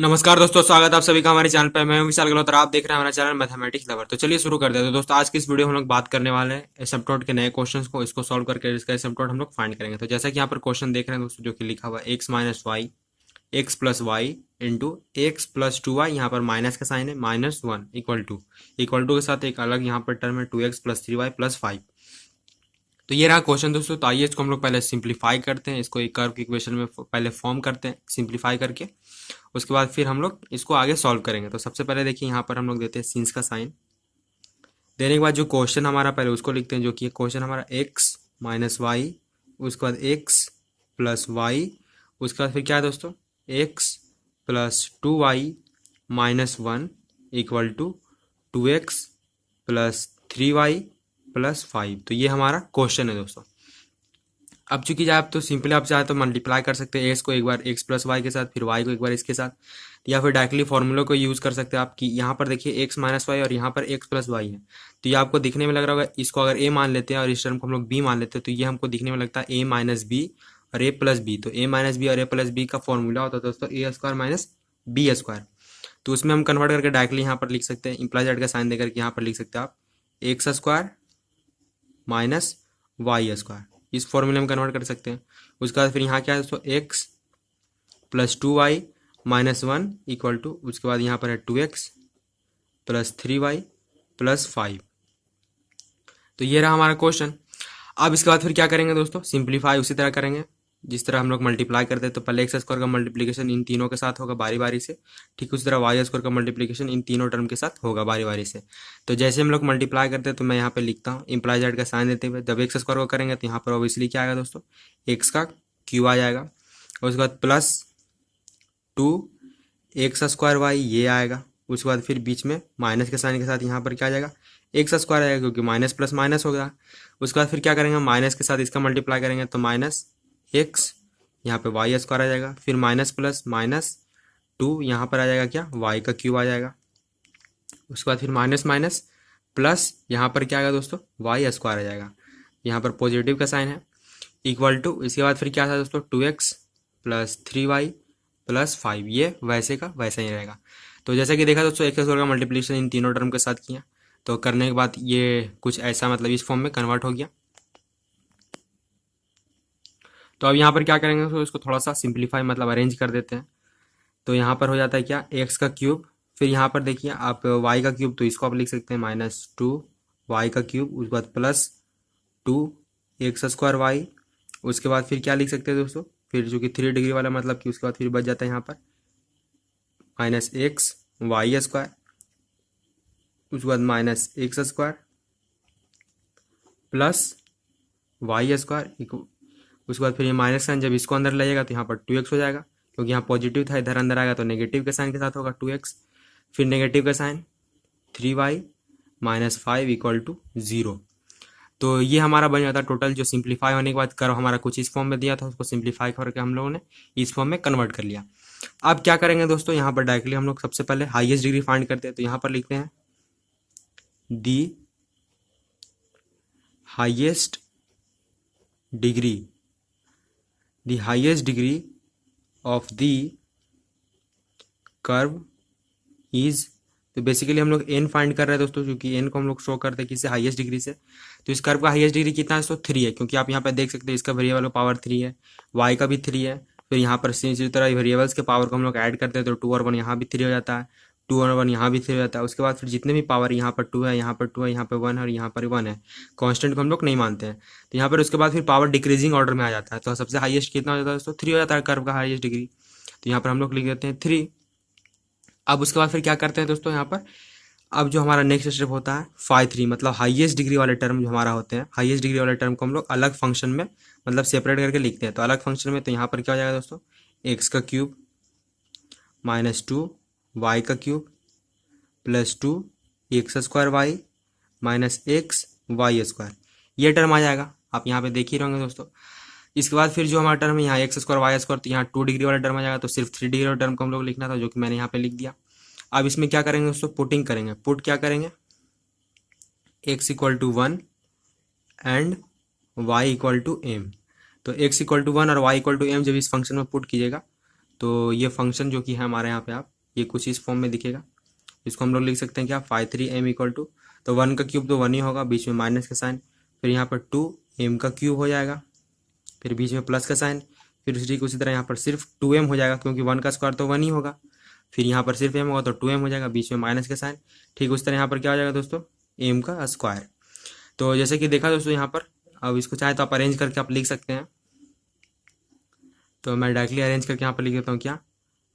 नमस्कार दोस्तों, स्वागत है आप सभी का हमारे चैनल पे। मैं हूं विशाल गहलोत और आप देख रहे हैं हमारा चैनल मैथमेटिक्स लवर। तो चलिए शुरू कर देते हैं दोस्तों। आज की इस वीडियो में हम लोग बात करने वाले हैं एसिम्पटोट के नए क्वेश्चंस को, इसको सॉल्व करके इसका एसिम्पटोट हम लोग फाइंड करेंगे। तो जैसा कि यहाँ पर क्वेश्चन देख रहे हैं दोस्तों, जो कि लिखा हुआ है x minus y x plus y into x plus two y, यहाँ पर माइनस का साइन है, -1 इक्वल टू के साथ एक अलग यहाँ पर टर्म है 2x प्लस 3y प्लस 5। तो ये रहा क्वेश्चन दोस्तों। तो आइए इसको हम लोग पहले सिंप्लीफाई करते हैं, इसको एक कर्व की इक्वेशन में पहले फॉर्म करते हैं सिंप्लीफाई करके। उसके बाद फिर हम लोग इसको आगे सॉल्व करेंगे। तो सबसे पहले देखिए यहाँ पर हम लोग देते हैं सिंस का साइन। देने के बाद जो क्वेश्चन हमारा पहले उसको लिखते हैं, जो कि क्वेश्चन हमारा एक्स माइनस वाई, उसके बाद एक्स प्लस वाई, उसके बाद फिर क्या है दोस्तों, x plus 2y -1 equal to 2x plus 3y plus 5। तो ये हमारा क्वेश्चन है दोस्तों। अब चूंकि आप तो सिंपली आप चाहे तो मल्टीप्लाई कर सकते हैं एक्स को एक बार एक्स प्लस वाई के साथ, फिर वाई को एक बार इसके साथ, या फिर डायरेक्टली फॉर्मूला को यूज़ कर सकते हैं आप। कि यहाँ पर देखिए एक्स माइनस वाई और यहाँ पर एक्स प्लस वाई है। तो ये आपको दिखने में लग रहा होगा, इसको अगर ए मान लेते हैं और इस टर्म को हम लोग बी मान लेते हैं, तो ये हमको दिखने में लगता है ए माइनस बी और ए प्लस बी। तो ए माइनस बी और ए प्लस बी का फॉर्मूला होता है दोस्तों ए स्क्वायर माइनस बी स्क्वायर। तो उसमें हम कन्वर्ट करके डायरेक्टली यहाँ पर लिख सकते हैं, इम्प्लाई जेड का साइन देकर के यहाँ पर लिख सकते हैं आप x square minus y square. इस फॉर्मूले में कन्वर्ट कर सकते हैं। उसके बाद फिर यहाँ क्या है दोस्तों, x plus 2y -1 equal to, उसके बाद यहाँ पर है 2x प्लस 3y प्लस 5। तो ये रहा हमारा क्वेश्चन। अब इसके बाद फिर क्या करेंगे दोस्तों, सिंप्लीफाई उसी तरह करेंगे जिस तरह हम लोग मल्टीप्लाई करते हैं। तो पहले एक्स स्क्वायर का मल्टीप्लिकेशन इन तीनों के साथ होगा बारी बारी से, ठीक उसी तरह वाई स्क्वायर का मल्टीप्लिकेशन इन तीनों टर्म के साथ होगा बारी बारी से। तो जैसे हम लोग मल्टीप्लाई करते हैं तो मैं यहाँ पे लिखता हूँ इम्प्लाई जेड का साइन देते हुए। जब एक्स स्क्वायर को करेंगे तो यहाँ पर ऑब्वियसली क्या आएगा दोस्तों, एक्स का क्यू आ जाएगा। और उसके बाद प्लस 2x स्क्वायर वाई ये आएगा। उसके बाद फिर बीच में माइनस के साइन के साथ यहाँ पर क्या आ जाएगा, एक्स स्क्वायर आएगा, क्योंकि माइनस प्लस माइनस हो गया। उसके बाद फिर क्या करेंगे, माइनस के साथ इसका मल्टीप्लाई करेंगे तो माइनस एक्स, यहाँ पे वाई स्क्वायर आ जाएगा। फिर माइनस प्लस -2 यहाँ पर आ जाएगा क्या, वाई का क्यूब आ जाएगा। उसके बाद फिर माइनस माइनस प्लस यहाँ पर क्या आएगा दोस्तों, वाई स्क्वायर आ जाएगा। यहाँ पर पॉजिटिव का साइन है इक्वल टू, इसके बाद फिर क्या था दोस्तों, 2x प्लस 3y प्लस 5। ये वैसे का वैसा ही रहेगा। तो जैसा कि देखा दोस्तों, एक्स स्क्वायर का मल्टीप्लिकेशन इन तीनों टर्म के साथ किया, तो करने के बाद ये कुछ ऐसा मतलब इस फॉर्म में कन्वर्ट हो गया। तो अब यहाँ पर क्या करेंगे दोस्तों, इसको थोड़ा सा सिंप्लीफाई मतलब अरेंज कर देते हैं। तो यहाँ पर हो जाता है क्या, एक्स का क्यूब, फिर यहाँ पर देखिए आप वाई का क्यूब, तो इसको आप लिख सकते हैं -2 वाई का क्यूब, उसके बाद प्लस 2x स्क्वायर वाई। उसके बाद फिर क्या लिख सकते हैं दोस्तों, फिर जो कि 3 डिग्री वाला मतलब कि उसके बाद फिर बच जाता है यहाँ पर -x वाई स्क्वायर, उसके बाद -x square plus y square. उसके बाद फिर ये माइनस साइन जब इसको अंदर लाइएगा तो यहाँ पर 2x हो जाएगा, क्योंकि यहाँ पॉजिटिव था, इधर अंदर आएगा तो नेगेटिव के साइन के साथ होगा 2x, फिर नेगेटिव का साइन 3y -5 इक्वल टू 0। तो ये हमारा बन जाता है टोटल। जो सिंप्लीफाई होने के बाद कर्व हमारा कुछ इस फॉर्म में दिया था, उसको सिंप्लीफाई करके हम लोगों ने इस फॉर्म में कन्वर्ट कर लिया। अब क्या करेंगे दोस्तों, यहाँ पर डायरेक्टली हम लोग सबसे पहले हाईएस्ट डिग्री फाइंड करते हैं। तो यहाँ पर लिखते हैं the highest degree, the highest degree of the curve is। तो बेसिकली हम लोग n फाइंड कर रहे हैं दोस्तों, क्योंकि n को हम लोग शो करते हैं किससे, हाईएस्ट डिग्री से। तो इस कर्व का हाईएस्ट डिग्री कितना है दोस्तों, 3 है, क्योंकि आप यहाँ पे देख सकते हैं इसका वेरिएबल का पावर 3 है, y का भी 3 है। फिर यहाँ पर इसी तरह वेरिएबल्स के पावर को हम लोग ऐड करते हैं, तो 2 और 1 यहाँ भी 3 हो जाता है, 2 और 1 यहाँ भी 3 हो जाता है। उसके बाद फिर जितने भी पावर, यहाँ पर 2 है, यहाँ पर 2 है, यहाँ पर 1 है और यहाँ पर 1 है, कांस्टेंट को हम लोग नहीं मानते हैं। तो यहाँ पर उसके बाद फिर पावर डिक्रीजिंग ऑर्डर में आ जाता है। तो सबसे हाईएस्ट कितना हो जाता है दोस्तों, 3 हो जाता है कर्व का हाईएस्ट डिग्री। तो यहाँ पर हम लोग लिख देते हैं 3। अब उसके बाद फिर क्या करते हैं दोस्तों, यहाँ पर अब जो हमारा नेक्स्ट स्टेप होता है फाई 3, मतलब हाईएस्ट डिग्री वाले टर्म जो हमारा होते हैं, हाईएस्ट डिग्री वाले टर्म को हम लोग अलग फंक्शन में मतलब सेपरेट करके लिखते हैं। तो अलग फंक्शन में, तो यहाँ पर क्या हो जाएगा दोस्तों, एक्स का क्यूब -2 वाई का cube plus 2x square y -x y square, ये टर्म आ जाएगा। आप यहाँ पे देख ही रहोगे दोस्तों। इसके बाद फिर जो हमारा टर्म है यहाँ एक्स स्क्वायर वाई स्क्वायर, तो यहाँ 2 डिग्री वाला टर्म आ जाएगा। तो सिर्फ 3 डिग्री वाला टर्म को हम लोग लिखना था, जो कि मैंने यहाँ पे लिख दिया। अब इसमें क्या करेंगे दोस्तों, पुटिंग करेंगे। पुट क्या करेंगे, x equal to 1 and y equal to m। तो x इक्वल टू 1 और y इक्वल टू m जब इस फंक्शन में पुट कीजिएगा तो ये फंक्शन जो कि है हमारे यहाँ पे आप ये कुछ इस फॉर्म में दिखेगा। इसको हम लोग लिख सकते हैं क्या, 5 3m इक्वल टू, तो 1 का क्यूब तो 1 ही होगा, बीच में माइनस का साइन, फिर यहाँ पर 2m का क्यूब हो जाएगा, फिर बीच में प्लस का साइन, फिर उसी तरह यहाँ पर सिर्फ 2m हो जाएगा क्योंकि 1 का स्क्वायर तो 1 ही होगा, फिर यहाँ पर सिर्फ m होगा तो 2m हो जाएगा, बीच में माइनस का साइन। ठीक उस तरह यहाँ पर क्या हो जाएगा दोस्तों, m का स्क्वायर। तो जैसे कि देखा दोस्तों यहाँ पर, अब इसको चाहे तो आप अरेंज करके आप लिख सकते हैं। तो मैं डायरेक्टली अरेंज करके यहाँ पर लिख देता हूँ क्या,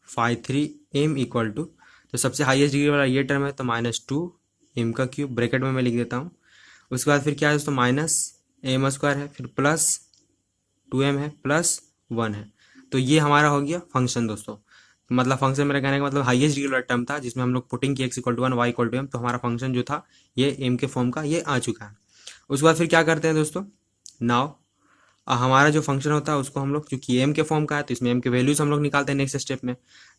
5 3m इक्वल टू, तो सबसे हाईएस्ट डिग्री वाला ये टर्म है तो -2m का क्यूब ब्रैकेट में मैं लिख देता हूँ। उसके बाद फिर क्या है दोस्तों, -m स्क्वायर है, फिर प्लस 2m है, प्लस 1 है। तो ये हमारा हो गया फंक्शन दोस्तों। मतलब फंक्शन मेरा कहने का मतलब हाईएस्ट डिग्री वाला टर्म था जिसमें हम लोग पुटिंग की x = 1 y = m, तो हमारा फंक्शन जो था ये m के फॉर्म का ये आ चुका है। उसके बाद फिर क्या करते हैं दोस्तों, नाउ हमारा जो फंक्शन होता है उसको हम लोग, क्योंकि m के फॉर्म का है तो इसमें m के वैल्यूज हम लोग निकालते हैं नेक्स्ट स्टेप में।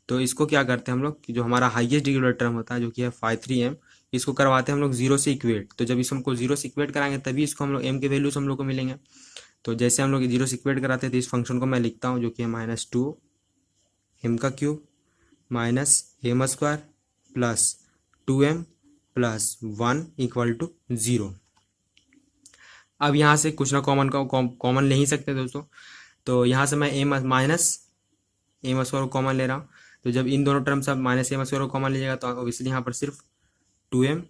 तो इसको क्या करते हैं हम लोग कि जो हमारा हाईएस्ट डिग्री वाला टर्म होता है जो कि है 5 3m, इसको करवाते हैं हम लोग 0 से इक्वेट। तो जब इसको हमको 0 से इक्वेट कराएंगे तभी इसको हम लोग m के वैल्यूज हम लोग को मिलेंगे। तो जैसे हम लोग 0 से इक्वेट कराते हैं तो इस फंक्शन को मैं लिखता हूँ जो कि है -2m का cube -m square plus 2m प्लस 1 इक्वल टू 0। अब यहाँ से कुछ ना कॉमन ले ही सकते हैं दोस्तों। तो यहाँ से मैं m स्क्वायर को कॉमन ले रहा हूँ। तो जब इन दोनों टर्म्स आप -m स्क्वायर को कॉमन लीजिएगा तो ऑब्वियसली यहाँ पर सिर्फ 2m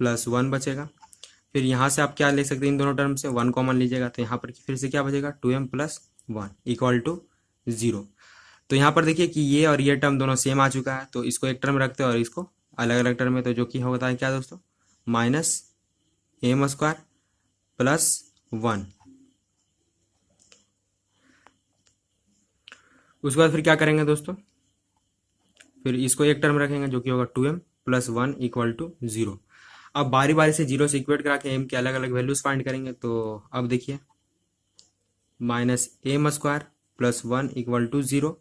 प्लस 1 बचेगा। फिर यहाँ से आप क्या ले सकते हैं, इन दोनों टर्म से 1 कॉमन लीजिएगा तो यहाँ पर फिर से क्या बचेगा, 2m प्लस 1 इक्वल टू 0। तो यहाँ पर देखिए कि ये और ये टर्म दोनों सेम आ चुका है, तो इसको एक टर्म रखते हैं और इसको अलग अलग टर्म में, तो जो कि होता है क्या दोस्तों, -m स्क्वायर प्लस 1। उसके बाद फिर क्या करेंगे दोस्तों, फिर इसको एक टर्म रखेंगे जो कि होगा 2m प्लस 1 इक्वल टू 0। अब बारी बारी से 0 से इक्वेट करा के m के अलग अलग वैल्यूज फाइंड करेंगे। तो अब देखिए -m square plus 1 equal to 0,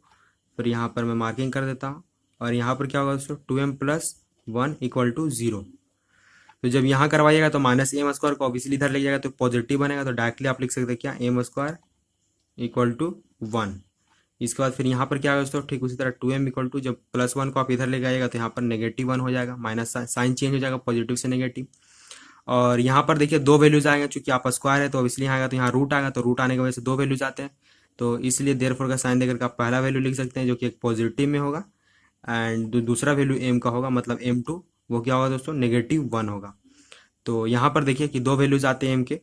फिर यहाँ पर मैं मार्किंग कर देता हूँ और यहाँ पर क्या होगा दोस्तों, 2m प्लस 1 इक्वल टू 0। तो जब यहाँ करवाइएगा तो -m स्क्वायर को ऑब्वियसली इधर ले जाएगा तो पॉजिटिव बनेगा, तो डायरेक्टली आप लिख सकते हैं क्या, m स्क्वायर इक्वल टू 1। इसके बाद फिर यहाँ पर क्या होगा दोस्तों, ठीक उसी तरह 2m इक्वल टू, जब +1 को आप इधर ले जाइएगा तो यहाँ पर -1 हो जाएगा, माइनस साइन चेंज हो जाएगा पॉजिटिव से नेगेटिव। और यहाँ पर देखिए दो वैल्यूज आएंगे, चूंकि आप स्क्वायर है तो इसलिए आएगा, तो यहाँ रूट आएगा, तो रूट आने की वजह से दो वैल्यूज आते हैं, तो इसलिए देयरफॉर का साइन देकर आप पहला वैल्यू लिख सकते हैं जो कि एक पॉजिटिव में होगा, एंड दूसरा वैल्यू m का होगा, मतलब m2 वो क्या होगा दोस्तों, -1 होगा। तो यहाँ पर देखिए कि दो वैल्यूज आते हैं m के,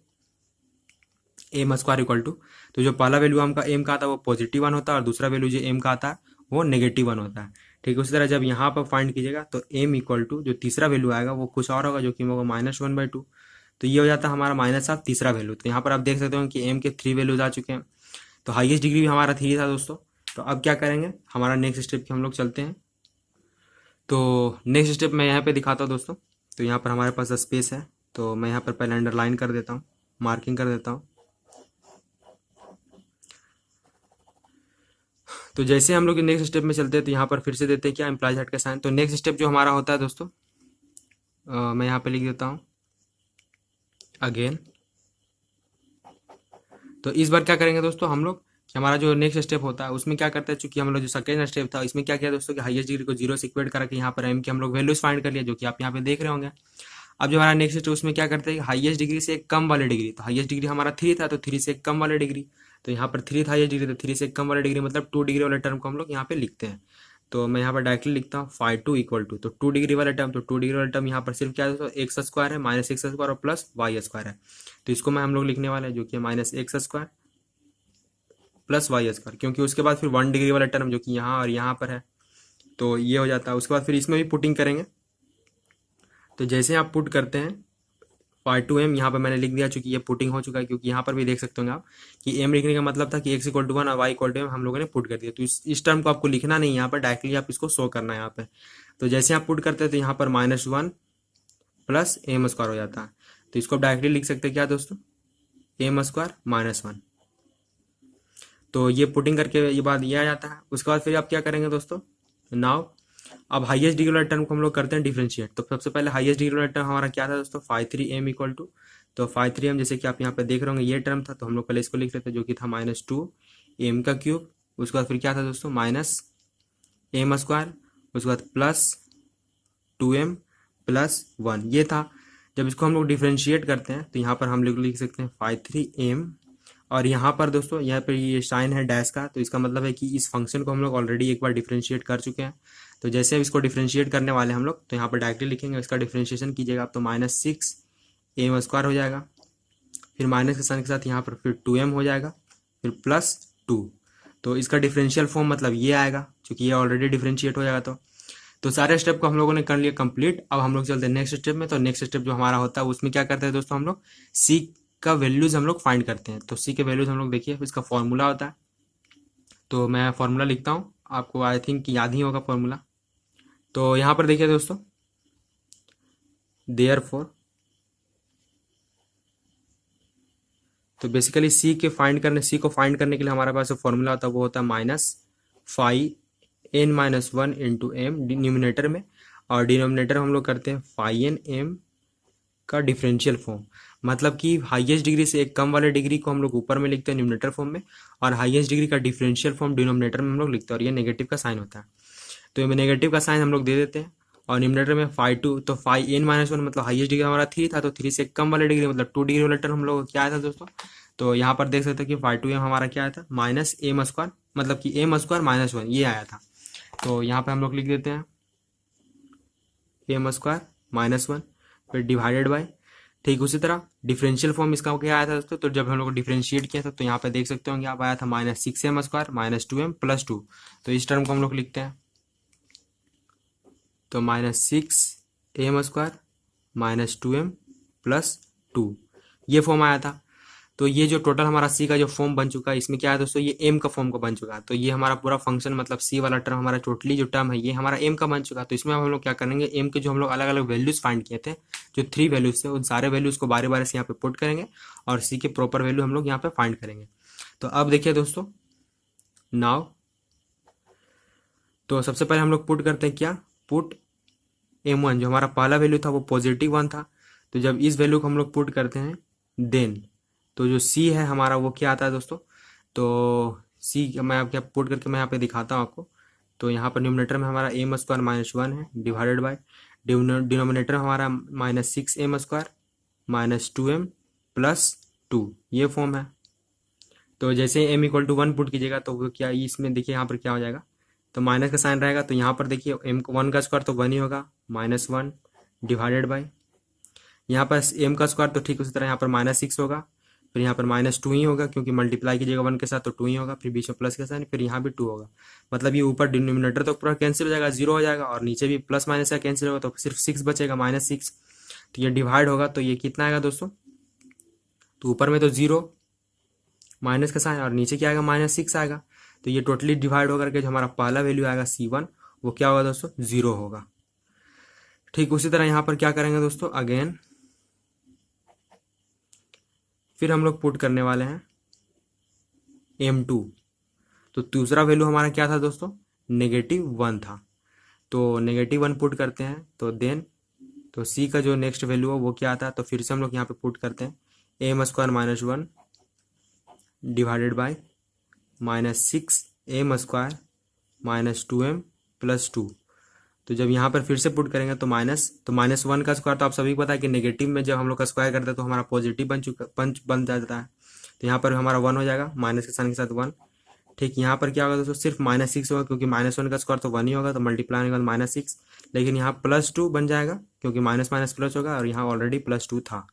m स्क्वायर इक्वल टू, तो जो पहला वैल्यू हमका m का आता है वो +1 होता है और दूसरा वैल्यू जो m का आता है वो -1 होता है। ठीक है, उसी तरह जब यहाँ पर फाइंड कीजिएगा तो m इक्वल टू जो तीसरा वैल्यू आएगा वो कुछ और होगा जो कि होगा -1/2। तो ये हो जाता है हमारा माइनस ऑफ तीसरा वैल्यू। तो यहाँ पर आप देख सकते हो कि m के 3 वैल्यूज आ चुके हैं। तो हाईएस्ट डिग्री भी हमारा 3 था दोस्तों। तो अब क्या करेंगे, हमारा नेक्स्ट स्टेप की हम लोग चलते हैं। तो नेक्स्ट स्टेप मैं यहाँ पे दिखाता हूँ दोस्तों। तो यहाँ पर हमारे पास स्पेस है, तो मैं यहाँ पर पहले अंडरलाइन कर देता हूँ, मार्किंग कर देता हूँ। तो जैसे हम लोग नेक्स्ट स्टेप में चलते हैं तो यहाँ पर फिर से देते हैं क्या, एम्प्लॉयज हेड का साइन। तो नेक्स्ट स्टेप जो हमारा होता है दोस्तों, मैं यहाँ पे लिख देता हूँ अगेन। तो इस बार क्या करेंगे दोस्तों हम लोग कि हमारा जो नेक्स्ट स्टेप होता है उसमें क्या करते हैं, चूंकि हम लोग जो सेकेंड स्टेप था इसमें क्या किया दोस्तों कि हाईएस्ट डिग्री को 0 से इक्वेट करके यहाँ पर m के हम लोग वैल्यूज फाइंड कर लिया, जो कि आप यहाँ पे देख रहे होंगे। अब जो हमारा नेक्स्ट स्टेप उसमें क्या करते हैं, हाईएस्ट डिग्री से एक कम वाली डिग्री, तो हाईएस्ट डिग्री हमारा 3 था तो 3 से एक कम वाली डिग्री, तो यहाँ पर 3 था हाईएस्ट डिग्री, तो 3 से एक कम वाली डिग्री मतलब 2 डिग्री वाले टर्म को हम लोग यहाँ पे लिखते हैं। तो मैं यहाँ पर डायरेक्टली लिखता हूँ 5 इक्वल टू, तो 2 डिग्री वाला टर्म, तो 2 डिग्री वाला टर्म यहाँ पर सिर्फ क्या है दोस्तों, एक्स स्क्वायर है, -x स्क्वायर और प्लस y स्क्वायर है। तो इसको मैं हम लोग लिखने वाले हैं जो कि -x square plus y square, क्योंकि उसके बाद फिर 1 डिग्री वाला टर्म जो कि यहाँ और यहाँ पर है, तो ये हो जाता है। उसके बाद फिर इसमें भी पुटिंग करेंगे। तो जैसे आप पुट करते हैं 5m, यहाँ पर मैंने लिख दिया चूंकि ये पुटिंग हो चुका है, क्योंकि यहाँ पर भी देख सकते होंगे आप कि m लिखने का मतलब था कि x = 1 और y = m हम लोगों ने पुट कर दिया। तो इस टर्म को आपको लिखना नहीं, यहाँ पर डायरेक्टली आप इसको शो करना है यहाँ पे। तो जैसे आप पुट करते हैं तो यहाँ पर -1 प्लस m स्क्वायर हो जाता है, तो इसको डायरेक्टली लिख सकते हैं क्या दोस्तों, m स्क्वायर -1। तो ये पुटिंग करके ये बात ये आ जाता है। उसके बाद फिर आप क्या करेंगे दोस्तों, नाउ अब हाईएस्ट डिग्री वाला टर्म को हम लोग करते हैं डिफरेंशिएट। तो सबसे पहले हाईएस्ट डिग्री वाला टर्म हमारा क्या था दोस्तों, 5 3m इक्वल टू, तो 5 3m जैसे कि आप यहाँ पे देख रहे होंगे ये टर्म था, तो हम लोग पहले इसको लिख लेते हैं जो कि था -2m का क्यूब। उसके बाद फिर क्या था दोस्तों, एम स्क्वायर, उसके बाद प्लस 2m प्लस 1 ये था। जब इसको हम लोग डिफ्रेंशिएट करते हैं तो यहाँ पर हम लोग लिख सकते हैं 53m, और यहाँ पर दोस्तों यहाँ पर ये साइन है डैश का, तो इसका मतलब है कि इस फंक्शन को हम लोग ऑलरेडी एक बार डिफ्रेंशिएट कर चुके हैं। तो जैसे अब इसको डिफ्रेंशिएट करने वाले हम लोग, तो यहाँ पर डायरेक्टली लिखेंगे, इसका डिफ्रेंशिएशन कीजिएगा तो -6m² हो जाएगा, फिर माइनस के साइन के साथ यहाँ पर फिर 2m हो जाएगा, फिर प्लस 2। तो इसका डिफरेंशियल फॉर्म मतलब ये आएगा, क्योंकि ये ऑलरेडी डिफरेंशिएट हो जाएगा। तो सारे स्टेप को हम लोगों ने कर लिया कंप्लीट। अब हम लोग चलते हैं नेक्स्ट स्टेप में। तो नेक्स्ट स्टेप जो हमारा होता है उसमें क्या करते हैं दोस्तों, हम लोग सी का वैल्यूज हम लोग फाइंड करते हैं। तो सी के वैल्यूज हम लोग देखिए, इसका फॉर्मूला होता है। तो मैं फॉर्मूला लिखता हूँ, आपको आई थिंक याद ही होगा फॉर्मूला। तो यहाँ पर देखिए दोस्तों, देयरफॉर, तो बेसिकली सी को फाइंड करने के लिए हमारे पास जो फॉर्मूला होता है वो होता है -φn-1 इंटू एम न्यूमिनेटर में, और डिनोमिनेटर हम लोग करते हैं φn m का डिफरेंशियल फॉर्म। मतलब कि हाईएस्ट डिग्री से एक कम वाले डिग्री को हम लोग ऊपर में लिखते हैं न्यूमिनेटर फॉर्म में, और हाईएस्ट डिग्री का डिफरेंशियल फॉर्म डिनोमिनेटर में हम लोग लिखते हैं, और ये नेगेटिव का साइन होता है। तो ये नेगेटिव का साइन हम लोग दे देते हैं, और न्यूमिनेटर में φ2, तो φn-1 मतलब हाईएस्ट डिग्री हमारा 3 था, तो 3 से कम वाले डिग्री मतलब 2 डिग्री वाला टर्म हम लोग क्या आया था दोस्तों। तो यहाँ पर देख सकते हैं कि φ2m हमारा क्या आया था, -m², मतलब कि m² -1 ये आया था। तो यहाँ पे हम लोग लिख देते हैं m² -1, फिर डिवाइडेड बाय, ठीक उसी तरह डिफरेंशियल फॉर्म इसका क्या आया था दोस्तों। तो जब हम लोग डिफरेंशिएट किया था तो यहाँ पे देख सकते होंगे आप, आया था -6m² -2m प्लस 2। तो इस टर्म को हम लोग लिखते हैं, तो -6m² -2m प्लस 2 ये फॉर्म आया था। तो ये जो टोटल हमारा सी का जो फॉर्म बन चुका है, इसमें क्या है दोस्तों, ये एम का फॉर्म का बन चुका है। तो ये हमारा पूरा फंक्शन मतलब सी वाला टर्म हमारा टोटली जो टर्म है ये हमारा एम का बन चुका है। तो इसमें हम लोग क्या करेंगे, एम के जो हम लोग अलग अलग वैल्यूज फाइंड किए थे, जो 3 वैल्यूज थे, उन सारे वैल्यूज को बारे बारे से यहाँ पे पुट करेंगे, और सी के प्रॉपर वैल्यू हम लोग यहाँ पे फाइंड करेंगे। तो अब देखिए दोस्तों, नाउ तो सबसे पहले हम लोग पुट करते हैं क्या, पुट m1 जो हमारा पहला वैल्यू था वो +1 था। तो जब इस वैल्यू को हम लोग पुट करते हैं देन, तो जो सी है हमारा वो क्या आता है दोस्तों। तो सी मैं आप क्या पुट करके मैं यहाँ पे दिखाता हूँ आपको। तो यहाँ पर न्यूमिनेटर में हमारा m² -1 है, डिवाइडेड बाय डिनोमिनेटर हमारा -6m² -2m प्लस 2 ये फॉर्म है। तो जैसे m = 1 पुट कीजिएगा तो वो क्या, इसमें देखिए यहाँ पर क्या हो जाएगा, तो माइनस का साइन रहेगा। तो यहाँ पर देखिए m1 का स्क्वायर तो 1 ही होगा, -1 डिवाइडेड बाय, यहाँ पर m का स्क्वायर तो ठीक उसी तरह यहाँ पर -6 होगा, फिर यहाँ पर -2 ही होगा, क्योंकि मल्टीप्लाई कीजिएगा 1 के साथ तो 2 ही होगा, फिर बीच में प्लस का साइन, फिर यहाँ भी 2 होगा। मतलब ये ऊपर डिनोमिनेटर तो पूरा कैंसिल हो जाएगा, 0 हो जाएगा, और नीचे भी प्लस माइनस का कैंसिल होगा, तो सिर्फ 6 बचेगा, -6। तो ये डिवाइड होगा, तो ये कितना आएगा दोस्तों, तो ऊपर में तो 0 माइनस का साइन, और नीचे क्या आएगा, -6 आएगा। तो ये टोटली डिवाइड होकर के जो हमारा पहला वैल्यू आएगा C1 वो क्या होगा दोस्तों, 0 होगा। ठीक उसी तरह यहाँ पर क्या करेंगे दोस्तों, अगेन फिर हम लोग पुट करने वाले हैं m2। तो दूसरा वैल्यू हमारा क्या था दोस्तों, -1 था। तो -1 पुट करते हैं, तो देन तो सी का जो नेक्स्ट वैल्यू है वो क्या आता है, तो फिर से हम लोग यहाँ पे पुट करते हैं m² -1 divided by -6m² -2m plus 2। तो जब यहाँ पर फिर से पुट करेंगे तो -1 का स्क्वायर तो आप सभी को पता है कि नेगेटिव में जब हम लोग का स्क्वायर करते हैं तो हमारा पॉजिटिव बन जाता है। तो यहाँ पर हमारा 1 हो जाएगा, माइनस के साइन के साथ 1। ठीक, यहाँ पर क्या होगा दोस्तों, सिर्फ -6 होगा, क्योंकि -1 का स्क्वायर तो 1 ही होगा, तो मल्टीप्लाई होगा -6, लेकिन यहाँ +2 बन जाएगा, क्योंकि माइनस माइनस प्लस होगा, और यहाँ ऑलरेडी +2 था।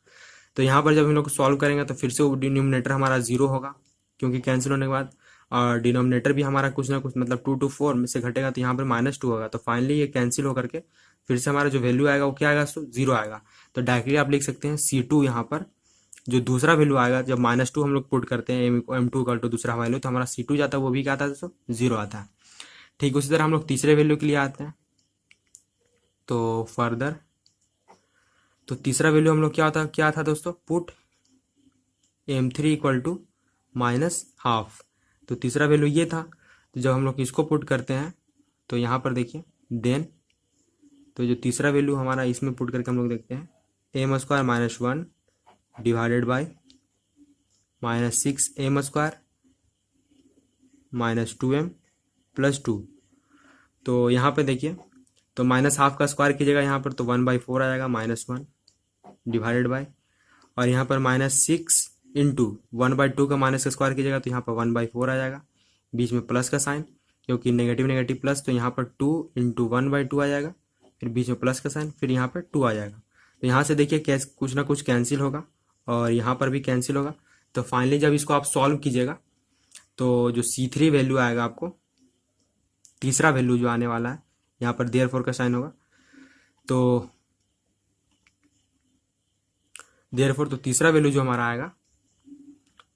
तो यहाँ पर जब हम लोग सॉल्व करेंगे तो फिर से डिनोमिनेटर हमारा 0 होगा, क्योंकि कैंसिल होने के बाद, और डिनोमिनेटर भी हमारा कुछ ना कुछ मतलब 2 to 4 में से घटेगा, तो यहाँ पर -2 होगा। तो फाइनली ये कैंसिल होकर के फिर से हमारा जो वैल्यू आएगा वो क्या आएगा, 0 आएगा। तो डायरेक्टली आप लिख सकते हैं C2, यहाँ पर जो दूसरा वैल्यू आएगा, जब -2 हम लोग पुट करते हैं m2 का, तो दूसरा वैल्यू तो हमारा C2 जाता है, वो भी क्या आता है दोस्तों, 0 आता है। ठीक उसी तरह हम लोग तीसरे वैल्यू के लिए आते हैं। तो फर्दर, तो तीसरा वैल्यू हम लोग क्या था दोस्तों, पुट m3 = -½ तो तीसरा वैल्यू ये था। तो जब हम लोग इसको पुट करते हैं तो यहाँ पर देखिए देन, तो जो तीसरा वैल्यू हमारा इसमें पुट करके हम लोग देखते हैं m² -1 divided by -6m² -2m plus 2। तो यहाँ पे देखिए, तो माइनस हाफ का स्क्वायर कीजिएगा यहाँ पर तो 1/4 आ जाएगा, -1 डिवाइडेड बाय, और यहाँ पर -6 इंटू 1/2 का माइनस का स्क्वायर कीजिएगा तो यहाँ पर 1/4 आ जाएगा, बीच में प्लस का साइन, क्योंकि नेगेटिव नेगेटिव प्लस, तो यहाँ पर 2 इंटू 1/2 आ जाएगा, फिर बीच में प्लस का साइन, फिर यहाँ पर 2 आ जाएगा। तो यहाँ से देखिए कैसे कुछ ना कुछ कैंसिल होगा और यहाँ पर भी कैंसिल होगा। तो फाइनली जब इसको आप सॉल्व कीजिएगा तो जो C3 वैल्यू आएगा आपको, तीसरा वैल्यू जो आने वाला है, यहाँ पर देयरफॉर का साइन होगा, तो देयरफॉर तो तीसरा वैल्यू जो हमारा आएगा,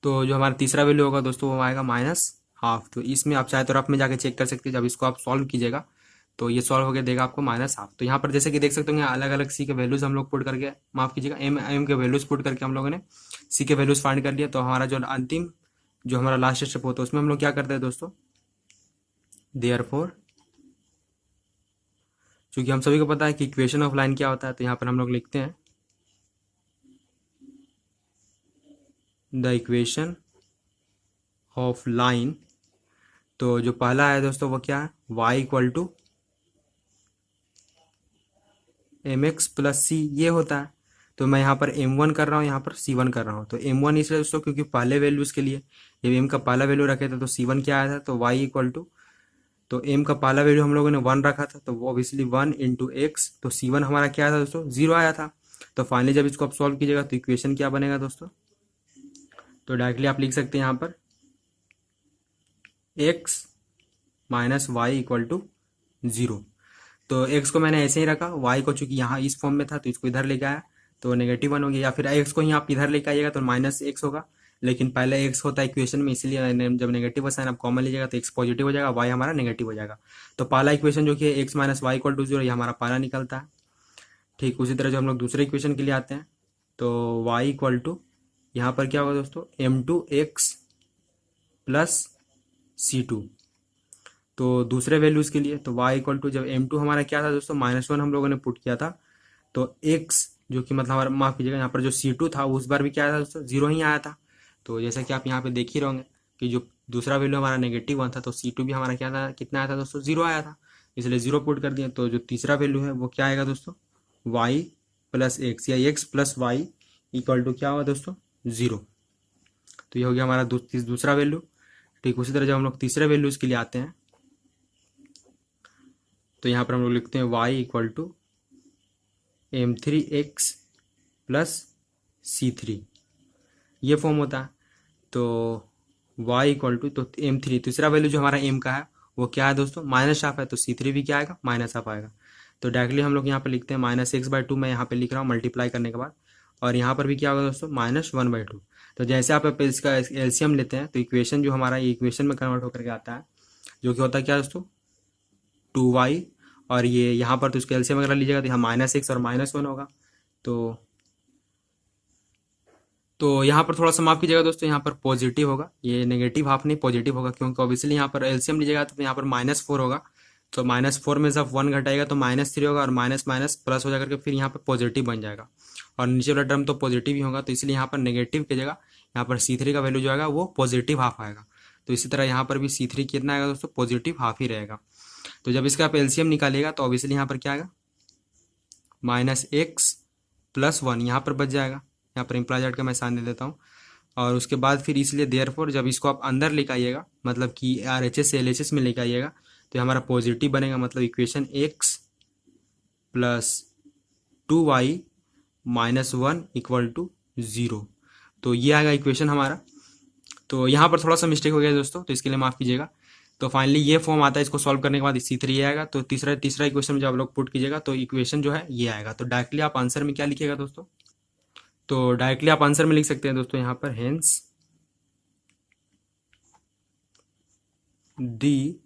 तो जो हमारा तीसरा वैल्यू होगा दोस्तों वो आएगा -1/2। तो इसमें आप चाहे तो रफ में जाके चेक कर सकते हैं, जब इसको आप सॉल्व कीजिएगा तो ये सॉल्व होकर देगा आपको -1/2। तो यहाँ पर जैसे कि देख सकते होंगे अलग अलग सी के वैल्यूज हम लोग पुट करके, माफ कीजिएगा एम के वैल्यूज पुट करके हम लोगों ने सी के वैल्यूज फाइंड कर लिया। तो हमारा जो अंतिम जो हमारा लास्ट स्टेप होता है उसमें हम लोग क्या करते हैं दोस्तों, देयरफॉर, क्योंकि हम सभी को पता है कि इक्वेशन ऑफ लाइन क्या होता है, तो यहाँ पर हम लोग लिखते हैं द इक्वेशन ऑफ लाइन। तो जो पहला है दोस्तों वो क्या है, y equal to mx plus c, ये होता है। तो मैं यहाँ पर m1 कर रहा हूँ, यहाँ पर c1 कर रहा हूँ। तो m1 इसलिए दोस्तों क्योंकि पहले वैल्यूज के लिए जब m का पहला वैल्यू रखे थे तो c1 क्या आया था, तो y इक्वल टू, तो m का पहला वैल्यू हम लोगों ने 1 रखा था, तो वो ऑब्वियसली 1 इंटू x, तो c1 हमारा क्या आया था दोस्तों, 0 आया था। तो फाइनली जब इसको आप सॉल्व कीजिएगा तो इक्वेशन क्या बनेगा दोस्तों, तो डायरेक्टली आप लिख सकते हैं यहाँ पर x minus y equal to 0। तो x को मैंने ऐसे ही रखा, y को चूंकि यहाँ इस फॉर्म में था तो इसको इधर लेके आया तो -1 हो गया, या फिर x को ही आप इधर लेके आइएगा तो -x होगा, लेकिन पहले x होता है इक्वेशन में, इसलिए जब नेगेटिव साइन आप कॉमन लीजिएगा तो x पॉजिटिव हो जाएगा, y हमारा नेगेटिव हो जाएगा। तो पहला इक्वेशन जो कि है x minus y equal to 0, ये हमारा पहला निकलता है। ठीक उसी तरह जो हम लोग दूसरे इक्वेशन के लिए आते हैं, तो y इक्वल टू, यहाँ पर क्या होगा दोस्तों, m2x प्लस c2। तो दूसरे वैल्यूज के लिए तो y इक्वल टू, जब m2 हमारा क्या था दोस्तों, -1 हम लोगों ने पुट किया था, तो x जो कि मतलब हमारा, माफ कीजिएगा, यहाँ पर जो c2 था उस बार भी क्या आया था दोस्तों, 0 ही आया था। तो जैसा कि आप यहाँ पे देख ही रहोगे कि जो दूसरा वैल्यू हमारा -1 था तो c2 भी हमारा क्या था, कितना आया था दोस्तों, 0 आया था, इसलिए 0 पुट कर दिया। तो जो तीसरा वैल्यू है वो क्या आएगा दोस्तों, y प्लस एक्स, या x plus y equal to क्या होगा दोस्तों, 0। तो ये हो गया हमारा दूसरा वैल्यू। ठीक उसी तरह जब हम लोग तीसरे वैल्यूज के लिए आते हैं तो यहाँ पर हम लोग लिखते हैं y equal to m3x plus c3, ये फॉर्म होता है। तो y इक्वल टू, तो m3 तीसरा वैल्यू जो हमारा m का है वो क्या है दोस्तों, -1/2 है, तो c3 भी क्या आएगा, -1/2 आएगा। तो डायरेक्टली हम लोग यहाँ पर लिखते हैं -x/2, मैं यहाँ पे लिख रहा हूँ मल्टीप्लाई करने के बाद, और यहाँ पर भी क्या होगा दोस्तों, -1/2। तो जैसे आप इसका एलसीएम लेते हैं तो इक्वेशन जो हमारा ये इक्वेशन में कन्वर्ट होकर के आता है, जो कि होता है क्या दोस्तों, 2y, और ये यहाँ पर तो इसका एलसीएम अगर लीजिएगा तो यहाँ -x और -1 होगा। तो यहाँ पर थोड़ा सा माफ कीजिएगा दोस्तों, यहाँ पर पॉजिटिव होगा, ये नेगेटिव हाफ नहीं पॉजिटिव होगा, क्योंकि ऑब्वियसली यहाँ पर एलसीएम लीजिएगा तो यहाँ पर -4 होगा, तो -4 में जब 1 घटाएगा तो -3 होगा, और माइनस माइनस प्लस हो जाकर के फिर यहाँ पर पॉजिटिव बन जाएगा, और नीचे वाला टर्म तो पॉजिटिव ही होगा, तो इसलिए यहाँ पर नेगेटिव की जगह यहाँ पर c3 का वैल्यू जो आएगा वो पॉजिटिव हाफ आएगा। तो इसी तरह यहाँ पर भी c3 कितना आएगा दोस्तों, पॉजिटिव हाफ ही रहेगा। तो जब इसका आप एलसीएम निकालिएगा तो ऑब्वियसली यहाँ पर क्या आएगा, -x प्लस 1 यहाँ पर बच जाएगा, यहाँ पर इम्प्लाइड का मैं साइन दे देता हूँ, और उसके बाद फिर इसलिए देयरफॉर जब इसको आप अंदर लेकर आइएगा, मतलब कि RHS से LHS में लेकर आइएगा तो हमारा पॉजिटिव बनेगा, मतलब equation x plus 2y minus 1 equal to 0। तो ये आएगा इक्वेशन हमारा। तो यहाँ पर थोड़ा सा मिस्टेक हो गया दोस्तों, तो इसके लिए माफ़ कीजिएगा। तो फाइनली ये फॉर्म आता है, इसको सॉल्व करने के बाद c3 आएगा। तो तीसरा इक्वेशन जब आप लोग पुट कीजिएगा तो इक्वेशन जो है ये आएगा। तो डायरेक्टली आप आंसर में क्या लिखिएगा दोस्तों, तो डायरेक्टली आप आंसर में लिख सकते हैं दोस्तों यहाँ पर, हेंस दी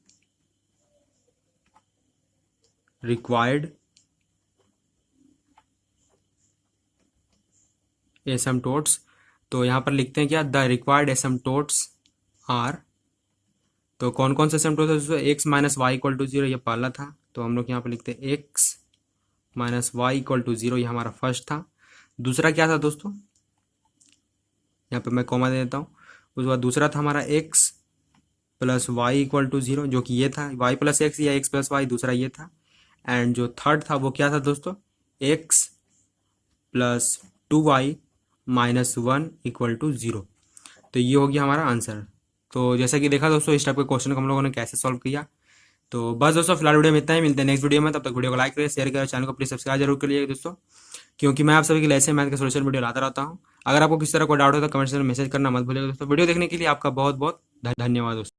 रिक्वायर्ड एसिम्पटोट्स। तो यहाँ पर लिखते हैं क्या, द रिक्वायर्ड एसिम्पटोट्स आर, तो कौन कौन से एसिम्पटोट्स है दोस्तों, x minus y equal to 0 ये पहला था, तो हम लोग यहाँ पर लिखते हैं x minus y equal to 0, ये हमारा फर्स्ट था। दूसरा क्या था दोस्तों, यहाँ पे मैं कॉमा दे देता हूँ, उसके बाद दूसरा था हमारा x plus y equal to 0, जो कि ये था वाई प्लस एक्स या एक्स प्लस वाई, दूसरा ये था। एंड जो थर्ड था वो क्या था दोस्तों, x plus 2y minus 1 equal to 0। तो ये हो गया हमारा आंसर। तो जैसा कि देखा दोस्तों, इस टाइप के क्वेश्चन को हम लोगों ने कैसे सॉल्व किया। तो बस दोस्तों फिलहाल वीडियो में इतना ही, मिलते हैं नेक्स्ट वीडियो में। तब तक वीडियो को लाइक करें, शेयर करें, चैनल को प्लीज सब्सक्राइब जरूर करिएगा दोस्तों, क्योंकि मैं आप सभी के लिए ऐसे मैथ के सोल्यूशन वीडियो लाता रहता हूँ। अगर आपको किसी तरह कोई डाउट हो तो कमेंट सेक्शन में मैसेज करना मत भूलिएगा दोस्तों। वीडियो देखने के लिए आपका बहुत बहुत धन्यवाद दोस्तों।